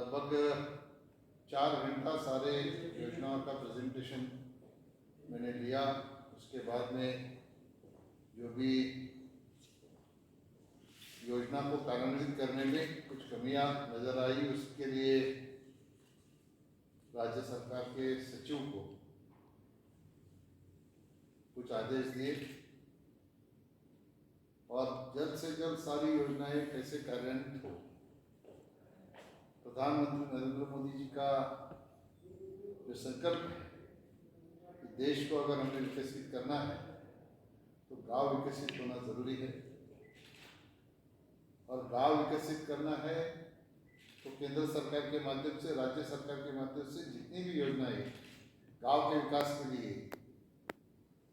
लगभग 4 घंटा सारे योजनाओं का प्रेजेंटेशन मैंने लिया। उसके बाद में जो भी योजना को कार्यान्वित करने में कुछ कमियां नजर आई, उसके लिए राज्य सरकार के सचिव को कुछ आदेश दिए और जल्द से जल्द सारी योजनाएं कैसे कार्यान्वित हो। प्रधानमंत्री नरेंद्र मोदी जी का जो संकल्प है कि देश को अगर हमें विकसित करना है तो गांव विकसित होना जरूरी है, और गांव विकसित करना है तो केंद्र सरकार के माध्यम से, राज्य सरकार के माध्यम से जितनी भी योजनाएं गांव के विकास के लिए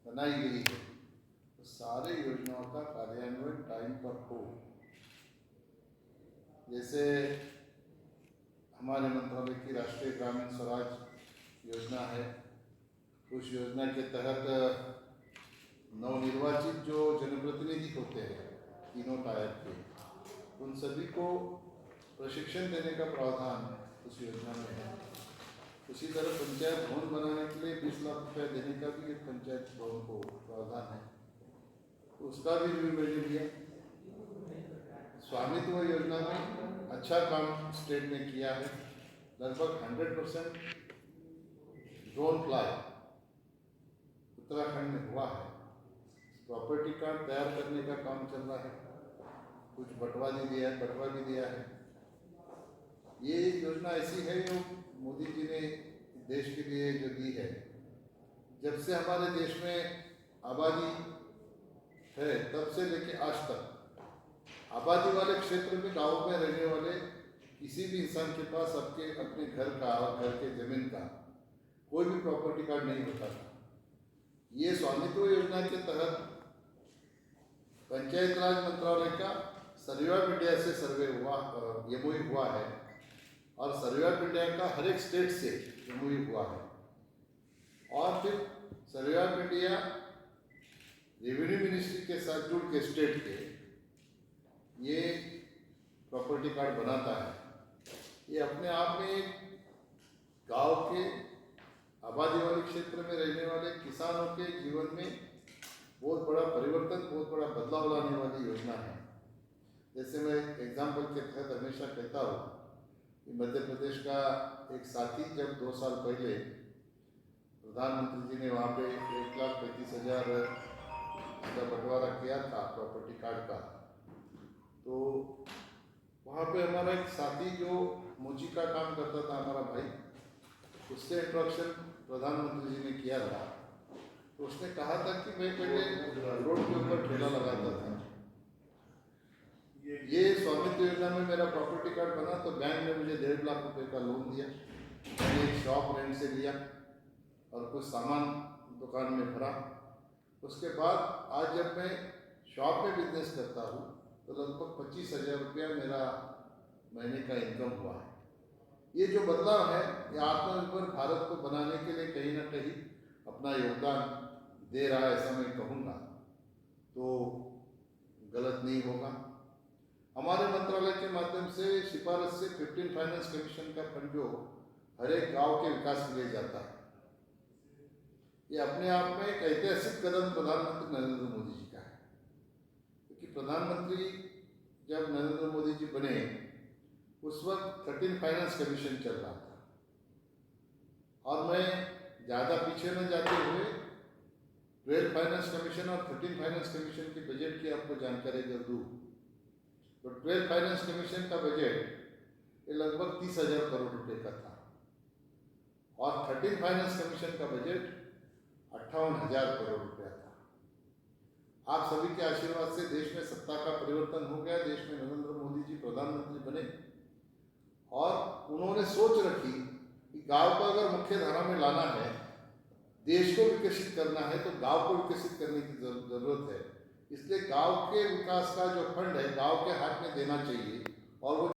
बनाई गई है तो सारे योजनाओं का कार्यान्वयन टाइम पर हो। जैसे हमारे मंत्रालय की राष्ट्रीय ग्रामीण स्वराज योजना है, उस योजना के तहत नवनिर्वाचित जो जनप्रतिनिधि होते हैं तीनों टायर के, उन सभी को प्रशिक्षण देने का प्रावधान उस योजना में है। उसी तरह पंचायत भवन बनाने के लिए 20 लाख रुपए देने का भी एक पंचायत भवन को प्रावधान है, उसका भी रिव्यू मैंने लिया। स्वामित्व योजना में अच्छा काम स्टेट ने किया है, लगभग 100% ड्रोन फ्लाई उत्तराखंड में हुआ है। प्रॉपर्टी कार्ड तैयार करने का काम चल रहा है, कुछ बंटवा भी दिया है। ये योजना ऐसी है जो मोदी जी ने देश के लिए जो दी है। जब से हमारे देश में आबादी है तब से लेके आज तक आबादी वाले क्षेत्र में, गाँव में रहने वाले किसी भी इंसान के पास अपने घर का और घर के जमीन का कोई भी प्रॉपर्टी कार्ड नहीं होता था। ये स्वामित्व योजना के तहत पंचायत राज मंत्रालय का सर्वे ऑफ इंडिया से सर्वे हुआ, एमओयू हुआ है, और सर्वे ऑफ इंडिया का हर एक स्टेट से एमओयू हुआ है, और फिर survey of India revenue ministry के साथ जुड़ के स्टेट के ये प्रॉपर्टी कार्ड बनाता है। ये अपने आप में गांव के आबादी वाले क्षेत्र में रहने वाले किसानों के जीवन में बहुत बड़ा परिवर्तन, बहुत बड़ा बदलाव लाने वाली योजना है। जैसे मैं एग्जाम्पल के तहत हमेशा कहता हूँ कि मध्य प्रदेश का एक साथी जब 2 साल पहले प्रधानमंत्री जी ने वहाँ पे 1,35,000 का बंटवारा किया था प्रॉपर्टी कार्ड का, तो वहाँ पे हमारा एक साथी जो मोची का काम करता था, हमारा भाई, उससे इंट्रोडक्शन प्रधानमंत्री जी ने किया था। तो उसने कहा था कि मैं पहले रोड के ऊपर ठेला लगाता था, ये स्वामित्व योजना में मेरा प्रॉपर्टी कार्ड बना तो बैंक ने मुझे 1.5 लाख रुपए का लोन दिया। मैंने एक शॉप रेंट से लिया और कुछ सामान दुकान में भरा। उसके बाद आज जब मैं शॉप में बिजनेस करता हूँ तो लगभग 25,000 रुपया मेरा महीने का इनकम हुआ है। ये जो बदलाव है, ये आत्मनिर्भर भारत को बनाने के लिए कहीं ना कहीं अपना योगदान दे रहा है, ऐसा मैं कहूँगा तो गलत नहीं होगा। हमारे मंत्रालय के माध्यम से सिफारिश से 15 फाइनेंस कमीशन का फंड जो हर एक गांव के विकास के लिए जाता है, ये अपने आप में एक ऐतिहासिक कदम प्रधानमंत्री नरेंद्र मोदी जी का है। क्योंकि प्रधानमंत्री जब नरेंद्र मोदी जी बने उस वक्त 13 फाइनेंस कमीशन चल रहा था, और मैं ज़्यादा पीछे न जाते हुए 12 फाइनेंस कमीशन और 13 फाइनेंस कमीशन की बजट की आपको जानकारी कर दूँ तो 12 फाइनेंस कमीशन का बजट ये लगभग 30,000 करोड़ रुपए का था, और 13 फाइनेंस कमीशन का बजट 58,000 करोड़ रुपया था। आप सभी के आशीर्वाद से देश में सत्ता का परिवर्तन हो गया, देश में नरेंद्र मोदी जी प्रधानमंत्री बने, और उन्होंने सोच रखी कि गांव को अगर मुख्य धारा में लाना है, देश को विकसित करना है, तो गांव को विकसित करने की जरूरत है। इसलिए गांव के विकास का जो फंड है गांव के हाथ में देना चाहिए, और वो